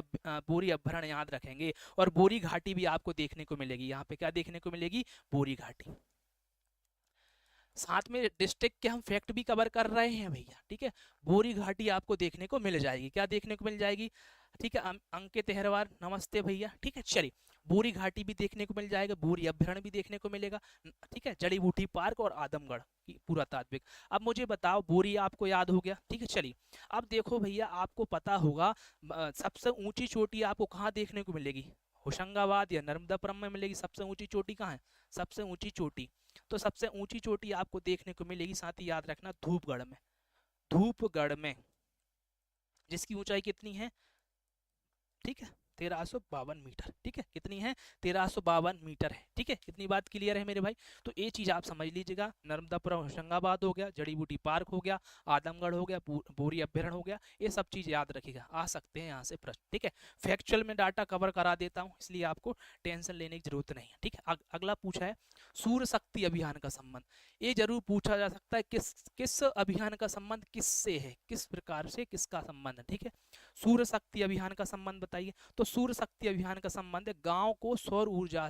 अभ्यारण्य याद रखेंगे। और बोरी घाटी भी आपको देखने को मिलेगी, यहाँ पे क्या देखने को मिलेगी, बोरी घाटी। साथ में डिस्ट्रिक्ट के हम फैक्ट भी कवर कर रहे हैं भैया, ठीक है। बोरी घाटी आपको देखने को मिल जाएगी, क्या देखने को मिल जाएगी, ठीक है। अंकित अहरवार नमस्ते भैया, ठीक है। चलिए, बोरी घाटी भी देखने को मिल जाएगा, बोरी अभ्यारण्य भी देखने को मिलेगा, ठीक है। जड़ी बूटी पार्क और आदमगढ़ की पुरातात्विक। अब मुझे बताओ, बोरी आपको याद हो गया, ठीक है। चलिए, अब देखो भैया, आपको पता होगा सबसे ऊंची चोटी आपको कहाँ देखने को मिलेगी, होशंगाबाद या नर्मदापुरम में मिलेगी। सबसे ऊंची चोटी कहाँ है, सबसे ऊंची चोटी, तो सबसे ऊंची चोटी आपको देखने को मिलेगी, साथ ही याद रखना, धूपगढ़ में। धूपगढ़ में, जिसकी ऊंचाई कितनी है, ठीक है, 1352 मीटर, ठीक है। कितनी है, 1352 मीटर है, ठीक है। कितनी बात क्लियर है मेरे भाई? तो ये चीज आप समझ लीजिएगा। नर्मदापुरम होशंगाबाद हो गया, जड़ी बूटी पार्क हो गया, आदमगढ़ हो गया, बोरी अभ्यारण्य हो गया, ये सब चीज याद रखिएगा, आ सकते हैं यहाँ से प्रश्न, ठीक है। फैक्चुअल में डाटा कवर करा देता हूँ, इसलिए आपको टेंशन लेने की जरूरत नहीं है, ठीक है। अगला पूछा है, सूर्य शक्ति अभियान का संबंध। ये जरूर पूछा जा सकता है, किस अभियान का संबंध किससे है, किस प्रकार से, किसका संबंध है, ठीक है। सूर्य शक्ति अभियान का संबंध बताइए। तो सूर्य शक्ति अभियान का संबंध है गांव को सौर ऊर्जा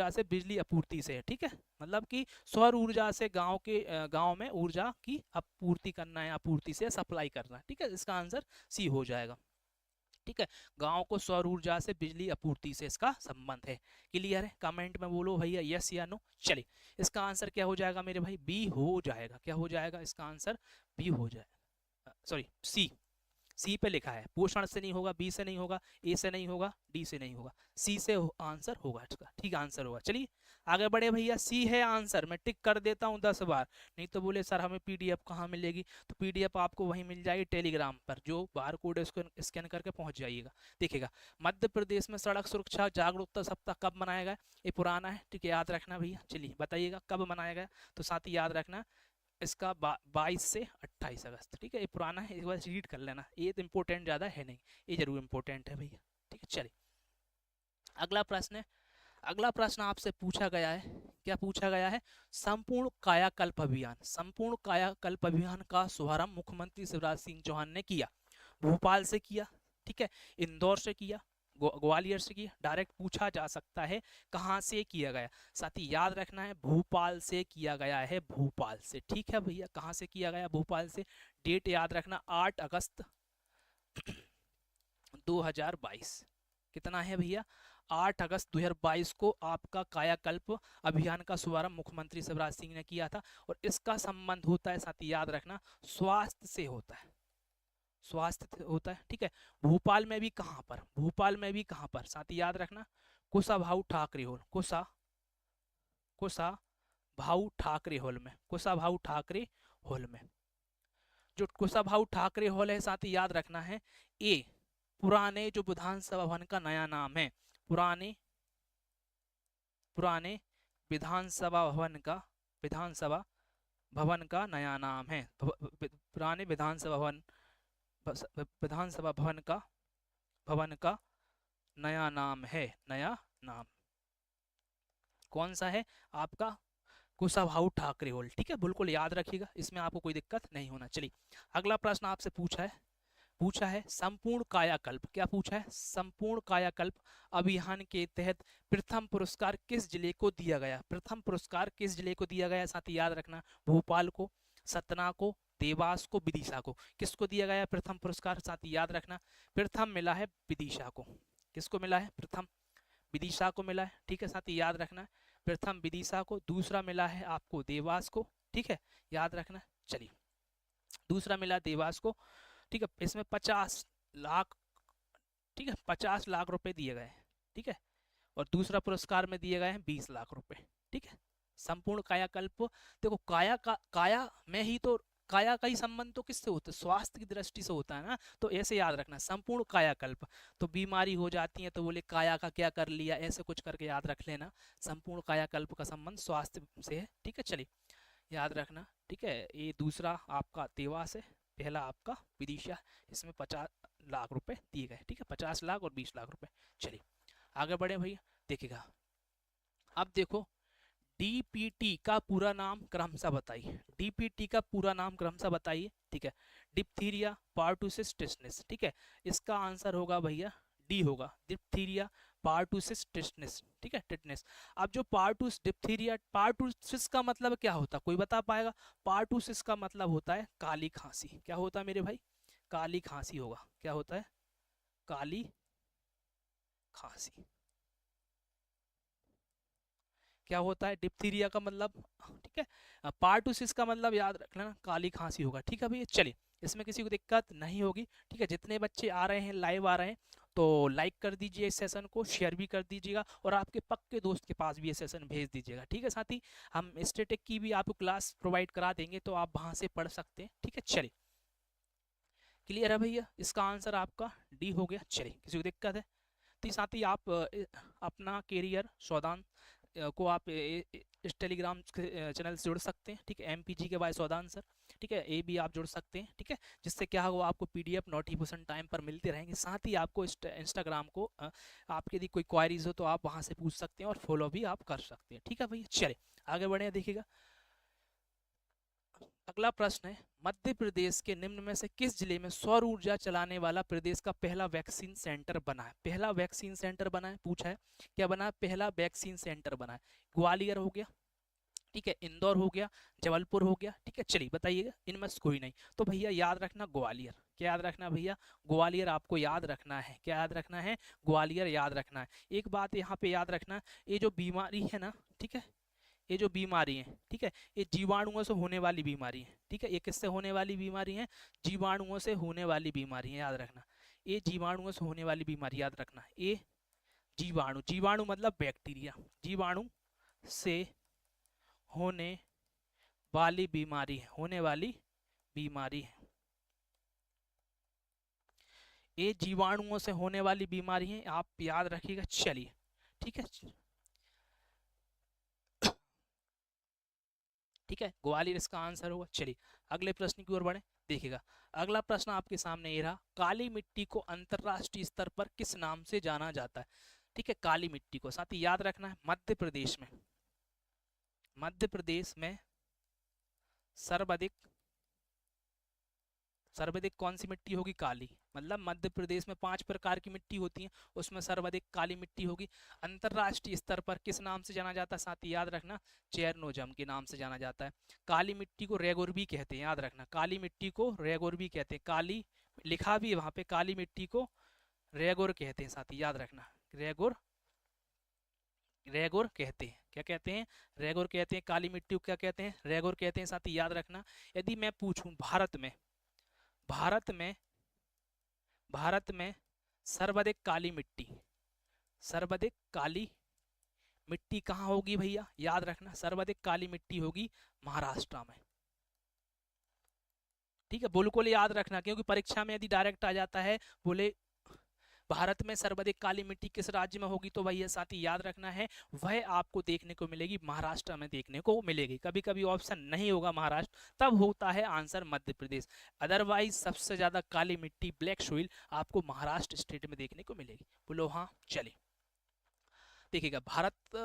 से बिजली आपूर्ति से है, ठीक है। मतलब कि सौर ऊर्जा से गांव में ऊर्जा की आपूर्ति करना है, आपूर्ति से सप्लाई करना है, ठीक है। इसका आंसर सी हो जाएगा, ठीक है। गांव को सौर ऊर्जा से बिजली आपूर्ति से इसका संबंध है। क्लियर है? कमेंट में बोलो भैया यस या नो। चलिए, इसका आंसर क्या हो जाएगा मेरे भाई, बी हो जाएगा। क्या हो जाएगा इसका आंसर, बी हो जाएगा, सॉरी सी पे लिखा है। पोषण से नहीं होगा, बी से नहीं होगा, ए से नहीं होगा, डी से नहीं होगा, सी से आंसर होगा इसका, ठीक आंसर होगा। चलिए आगे बढ़े भैया, सी है आंसर, मैं टिक कर देता हूँ 10 बार, नहीं तो बोले सर हमें पीडीएफ कहाँ मिलेगी, तो पीडीएफ आपको वहीं मिल जाएगी टेलीग्राम पर, जो बार कोड है उसको स्कैन करके पहुंच जाइएगा। देखिएगा, मध्य प्रदेश में सड़क सुरक्षा जागरूकता सप्ताह कब मनाया गया, ये पुराना है, ठीक है, याद रखना भैया। चलिए बताइएगा कब मनाया गया, तो साथ ही याद रखना इसका 22 से 28 अगस्त, ठीक है। ये पुराना है, एक बार रीड कर लेना, ये तो इंपॉर्टेंट ज़्यादा है नहीं, ये जरूर इंपॉर्टेंट है भैया, ठीक है। चलिए अगला प्रश्न है, अगला प्रश्न आपसे पूछा गया है, क्या पूछा गया है, संपूर्ण कायाकल्प अभियान। संपूर्ण कायाकल्प अभियान का शुभारंभ मुख्यमंत्री शिवराज सिंह चौहान ने किया। भोपाल से किया, ठीक है, इंदौर से किया, ग्वालियर से किया। डायरेक्ट पूछा जा सकता है कहाँ से किया गया, साथ ही याद रखना है भोपाल से किया गया है, भोपाल से, ठीक है भैया। कहाँ से किया गया, भोपाल से। डेट याद रखना 8 अगस्त 2022। कितना है भैया, 8 अगस्त 2022 को आपका कायाकल्प अभियान का शुभारंभ मुख्यमंत्री शिवराज सिंह ने किया था। और इसका संबंध होता है, साथ ही याद रखना, स्वास्थ्य से होता है, स्वास्थ्य होता है, ठीक है। भोपाल में भी कहाँ पर, भोपाल में भी कहाँ पर, साथ ही याद रखना, कुशाभाऊ ठाकरे हॉल, कुशाभाऊ ठाकरे हॉल में, कुशाभाऊ ठाकरे हॉल में। जो कुशाभाऊ ठाकरे हॉल है, साथ ही याद रखना है, ए पुराने जो विधानसभा भवन का नया नाम है, पुराने विधानसभा भवन का नया नाम है, पुराने विधानसभा भवन का नया नाम है, नया नाम कौन सा है आपका, कुशाभाऊ ठाकरे हॉल, ठीक है। बिल्कुल याद रखिएगा, इसमें आपको कोई दिक्कत नहीं होना। चलिए अगला प्रश्न आपसे पूछा है संपूर्ण कायाकल्प। क्या पूछा है, संपूर्ण कायाकल्प अभियान के तहत प्रथम पुरस्कार किस जिले को दिया गया, प्रथम पुरस्कार किस जिले को दिया गया, साथ ही याद रखना, भोपाल को, सतना को, देवास को, विदिशा को। किसको दिया गया प्रथम पुरस्कार, साथ ही याद रखना, प्रथम मिला है विदिशा को। किसको मिला है, प्रथम विदिशा को मिला है, ठीक है। साथ ही याद रखना, प्रथम विदिशा को, दूसरा मिला है आपको देवास को, ठीक है, याद रखना। चलिए दूसरा मिला देवास को, ठीक है। इसमें 50 लाख, ठीक है, 50 लाख रुपए दिए गए, ठीक है। और दूसरा पुरस्कार में दिए गए हैं 20 लाख रुपए, ठीक है। संपूर्ण कायाकल्प, देखो काया में ही तो काया का ही संबंध तो किससे होता है, स्वास्थ्य की दृष्टि से होता है ना, तो ऐसे याद रखना संपूर्ण कायाकल्प। तो बीमारी हो जाती है तो बोले काया का क्या कर लिया, ऐसे कुछ करके याद रख लेना। संपूर्ण कायाकल्प का संबंध स्वास्थ्य से है, ठीक है, चलिए याद रखना, ठीक है। ये दूसरा आपका देवास है, पहला आपका विदिशा, इसमें 50 लाख रुपए दिए गए, ठीक है, 50 लाख और 20 लाख रुपए। चलिए आगे बढ़े भैया, देखिएगा अब देखो डीपीटी का पूरा नाम क्रमशः बताइए, डीपीटी का पूरा नाम क्रमशः बताइए, ठीक है। डिप्थीरिया पार्टुसिस टिटनेस, ठीक है, इसका आंसर होगा भैया डी होगा, डिप्थीरिया पार्टुसिस टिटनेस, ठीक है, टिटनेस। अब जो पार्टुस डिप्थीरिया पार्टुसिस का मतलब क्या होता है, कोई बता पाएगा? पार्टुसिस का मतलब होता है काली खांसी, क्या होता है मेरे भाई, काली खांसी होगा, क्या होता है, काली खांसी। क्या होता है डिप्थीरिया का मतलब, ठीक है, पार्टुसिस का मतलब याद रख लेना काली खांसी होगा, ठीक है भैया। चलिए इसमें किसी को दिक्कत नहीं होगी, ठीक है। जितने बच्चे आ रहे हैं लाइव आ रहे हैं तो लाइक कर दीजिए इस सेशन को, शेयर भी कर दीजिएगा और आपके पक्के दोस्त के पास भी ये सेशन भेज दीजिएगा, ठीक है। साथ ही हम स्टैटिक की भी आपको क्लास प्रोवाइड करा देंगे तो आप वहां से पढ़ सकते हैं, ठीक है। चलिए क्लियर है भैया, इसका आंसर आपका डी हो गया। चलिए किसी को दिक्कत है तो साथ ही आप अपना कैरियर सौदान को आप इस टेलीग्राम चैनल से जुड़ सकते हैं, ठीक है, MPG के बाय सौदान सर, ठीक है, ये भी आप जुड़ सकते हैं, ठीक है। जिससे क्या होगा आपको PDF नोटिफिकेशन टाइम पर मिलते रहेंगे। साथ ही आपको इंस्टाग्राम को आपके यदि कोई क्वारीज हो तो आप वहां से पूछ सकते हैं और फॉलो भी आप कर सकते हैं, ठीक है भैया। चलिए आगे बढ़े, देखिएगा अगला प्रश्न है मध्य प्रदेश के निम्न में से किस जिले में सौर ऊर्जा चलाने वाला प्रदेश का पहला वैक्सीन सेंटर बना है, पहला वैक्सीन सेंटर बना है, पूछा है क्या बना है, पहला वैक्सीन सेंटर बना है। ग्वालियर हो गया, ठीक है, इंदौर हो गया, जबलपुर हो गया, ठीक है। चलिए बताइएगा इनमें से कोई नहीं, तो भैया याद रखना ग्वालियर, क्या याद रखना भैया, ग्वालियर आपको याद रखना है, क्या याद रखना है, ग्वालियर याद रखना है। एक बात यहाँ पे याद रखना, ये जो बीमारी है ना, ठीक है, ये जो बीमारी है, ठीक है, ये जीवाणुओं से होने वाली बीमारी है, ठीक है। ये किससे होने वाली बीमारी है, जीवाणुओं से होने वाली बीमारी है, याद रखना। ये जीवाणुओं से होने वाली बीमारी याद रखना, ये जीवाणु, जीवाणु मतलब बैक्टीरिया, जीवाणु से होने वाली बीमारी है, होने वाली बीमारी है, ये जीवाणुओं से होने वाली बीमारी है, आप याद रखिएगा। चलिए ठीक है, ठीक है, ग्वालियर इसका आंसर होगा। चलिए अगले प्रश्न की ओर बढ़े, देखिएगा अगला प्रश्न आपके सामने ये रहा, काली मिट्टी को अंतरराष्ट्रीय स्तर पर किस नाम से जाना जाता है, ठीक है, काली मिट्टी को। साथ ही याद रखना है मध्य प्रदेश में, मध्य प्रदेश में सर्वाधिक सर्वाधिक कौन सी मिट्टी होगी, काली, मतलब मध्य प्रदेश में 5 प्रकार की मिट्टी होती है, उसमें सर्वाधिक काली मिट्टी होगी। अंतरराष्ट्रीय स्तर पर किस नाम से जाना जाता है, साथ ही याद रखना चेरनोजम के नाम से जाना जाता है। काली मिट्टी को रेगोर भी कहते हैं, याद रखना काली मिट्टी को रेगोर भी कहते हैं, काली लिखा भी है वहां पे, काली मिट्टी को रेगोर कहते हैं, साथ ही याद रखना रेगोर, रेगोर कहते हैं, क्या कहते हैं, रेगोर कहते हैं, काली मिट्टी को क्या कहते हैं, रेगोर कहते हैं। साथ ही याद रखना यदि मैं पूछूं भारत में, भारत में भारत में सर्वाधिक काली मिट्टी, सर्वाधिक काली मिट्टी कहाँ होगी भैया, याद रखना सर्वाधिक काली मिट्टी होगी महाराष्ट्र में, ठीक है, बिल्कुल याद रखना, क्योंकि परीक्षा में यदि डायरेक्ट आ जाता है बोले भारत में सर्वाधिक काली मिट्टी किस राज्य में होगी, तो भैया साथ ही याद रखना है वह आपको देखने को मिलेगी महाराष्ट्र में देखने को मिलेगी। कभी कभी ऑप्शन नहीं होगा महाराष्ट्र, तब होता है आंसर मध्य प्रदेश, अदरवाइज सबसे ज्यादा काली मिट्टी ब्लैक सोइल आपको महाराष्ट्र स्टेट में देखने को मिलेगी। बोलो हाँ। चलिए देखिएगा भारत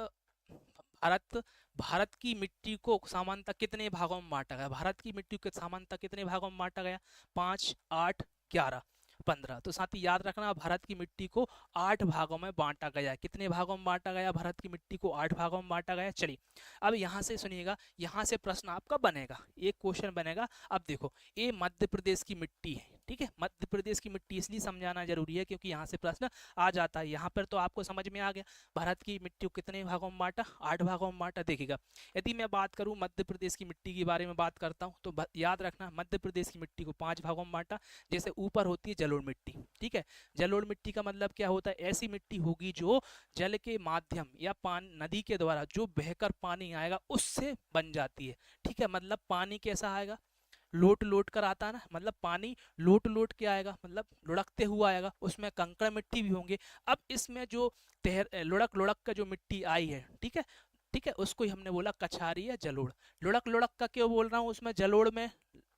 भारत की मिट्टी को सामान्यतः कितने भागों में बांटा गया, भारत की मिट्टी को सामान्यतः कितने भागों में बांटा गया, 5, 8, 11, 15। तो साथ ही याद रखना भारत की मिट्टी को 8 भागों में बांटा गया, कितने भागों में बांटा गया, भारत की मिट्टी को 8 भागों में बांटा गया। चलिए अब यहाँ से सुनिएगा, यहाँ से प्रश्न आपका बनेगा, एक क्वेश्चन बनेगा। अब देखो ये मध्य प्रदेश की मिट्टी है, ठीक है, मध्य प्रदेश की मिट्टी इसलिए समझाना जरूरी है क्योंकि यहाँ से प्रश्न आ जाता है। यहाँ पर तो आपको समझ में आ गया भारत की मिट्टी को कितने भागों में बांटा, 8 भागों में बांटा। देखिएगा यदि मैं बात करूँ मध्य प्रदेश की मिट्टी के बारे में बात करता हूँ तो याद रखना मध्य प्रदेश की मिट्टी को 5 भागों में बांटा। जैसे ऊपर होती है जलोढ़ मिट्टी, ठीक है, जलोढ़ मिट्टी का मतलब क्या होता है, ऐसी मिट्टी होगी जो जल के माध्यम या नदी के द्वारा जो बहकर पानी आएगा उससे बन जाती है, ठीक है, मतलब पानी कैसा आएगा, लोट लोट कर आता है ना, मतलब पानी लोट लोट के आएगा, मतलब लुढ़कते हुआ आएगा, उसमें कंकड़ मिट्टी भी होंगे। अब इसमें जो लुढ़क लुढ़क का जो मिट्टी आई है, ठीक है, ठीक है, उसको ही हमने बोला कछारी या जलोढ़। लुढ़क लुढ़क का क्यों बोल रहा हूँ उसमें जलोढ़ में,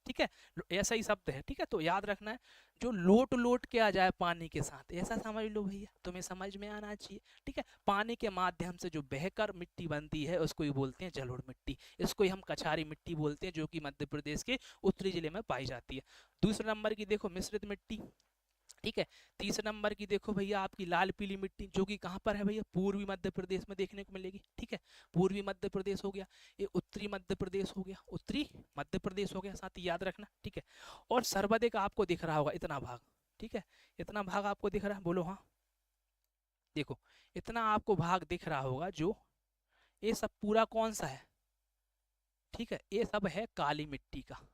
ठीक है, ऐसा ही शब्द है, ठीक है, तो याद रखना है, जो लोट लोट के आ जाए पानी के साथ, ऐसा समझ लो भैया, तुम्हें समझ में आना चाहिए, ठीक है। पानी के माध्यम से जो बहकर मिट्टी बनती है उसको ही बोलते हैं जलोढ़ मिट्टी, इसको ही हम कछारी मिट्टी बोलते हैं, जो कि मध्य प्रदेश के उत्तरी जिले में पाई जाती है। दूसरे नंबर की देखो मिश्रित मिट्टी, ठीक है। तीसरे नंबर की देखो भैया आपकी लाल पीली मिट्टी, जो कि कहाँ पर है भैया, पूर्वी मध्य प्रदेश में देखने को मिलेगी, ठीक है, पूर्वी मध्य प्रदेश हो गया, ये उत्तरी मध्य प्रदेश हो गया, उत्तरी मध्य प्रदेश हो गया, साथ ही याद रखना, ठीक है। और सर्वाधिक आपको दिख रहा होगा इतना भाग, ठीक है, इतना भाग आपको दिख रहा है, बोलो हाँ, देखो इतना आपको भाग दिख रहा होगा, जो ये सब पूरा कौन सा है, ठीक है, ये सब है काली मिट्टी का,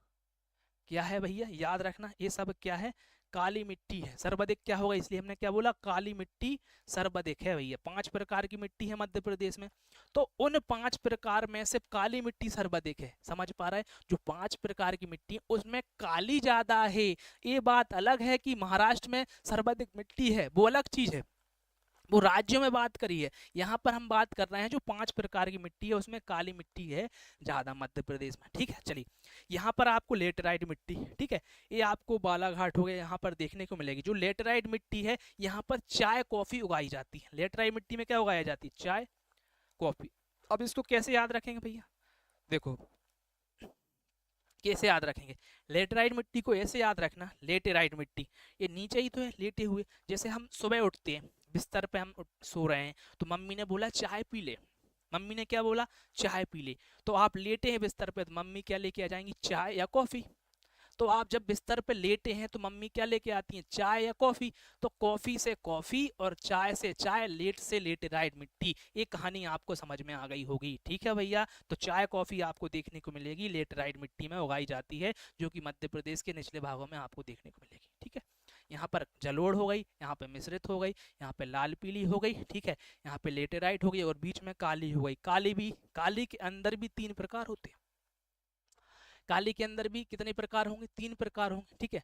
क्या है भैया, याद रखना, ये सब क्या है, काली मिट्टी है। सर्वाधिक क्या होगा, इसलिए हमने क्या बोला, काली मिट्टी सर्वाधिक है भैया। 5 प्रकार की मिट्टी है मध्य प्रदेश में, तो उन 5 प्रकार में से काली मिट्टी सर्वाधिक है, समझ पा रहा है, जो 5 प्रकार की मिट्टी है उसमें काली ज्यादा है। ये बात अलग है कि महाराष्ट्र में सर्वाधिक मिट्टी है, वो अलग चीज है, वो राज्यों में बात करी है। यहाँ पर हम बात कर रहे हैं जो 5 प्रकार की मिट्टी है उसमें काली मिट्टी है ज्यादा मध्य प्रदेश में, ठीक है। चलिए यहाँ पर आपको लेटराइट मिट्टी, ठीक है, ये आपको बालाघाट हो गया, यहाँ पर देखने को मिलेगी। जो लेटराइट मिट्टी है यहाँ पर चाय कॉफी उगाई जाती है। लेटराइट मिट्टी में क्या उगाई जाती है, चाय कॉफी। अब इसको कैसे याद रखेंगे भैया, देखो कैसे याद रखेंगे, लेटराइट मिट्टी को ऐसे याद रखना, लेटेराइट मिट्टी, ये नीचे ही तो है लेटे हुए, जैसे हम सुबह उठते हैं, बिस्तर पे हम सो रहे हैं, तो मम्मी ने बोला चाय पी ले, मम्मी ने क्या बोला, चाय पी ले, तो आप लेटे हैं बिस्तर पे, तो मम्मी क्या लेके आ जाएंगी, चाय या कॉफी। तो आप जब बिस्तर पे लेटे हैं तो मम्मी क्या लेके आती हैं, चाय या कॉफी। तो कॉफी से कॉफी और चाय से चाय, लेट से लेटेराइट मिट्टी, ये कहानी आपको समझ में आ गई होगी, ठीक है भैया। तो चाय कॉफी आपको देखने को मिलेगी लेटेराइट मिट्टी में उगाई जाती है, जो कि मध्य प्रदेश के निचले भागों में आपको देखने को मिलेगी, ठीक है। यहाँ पर जलोढ़ हो गई, यहाँ पे मिश्रित हो गई, यहाँ पे लाल पीली हो गई, ठीक है, यहाँ पे लेटेराइट हो गई, और बीच में काली हो गई। काली भी, काली के अंदर भी 3 प्रकार होते हैं, काली के अंदर भी कितने प्रकार होंगे, 3 प्रकार होंगे, ठीक है।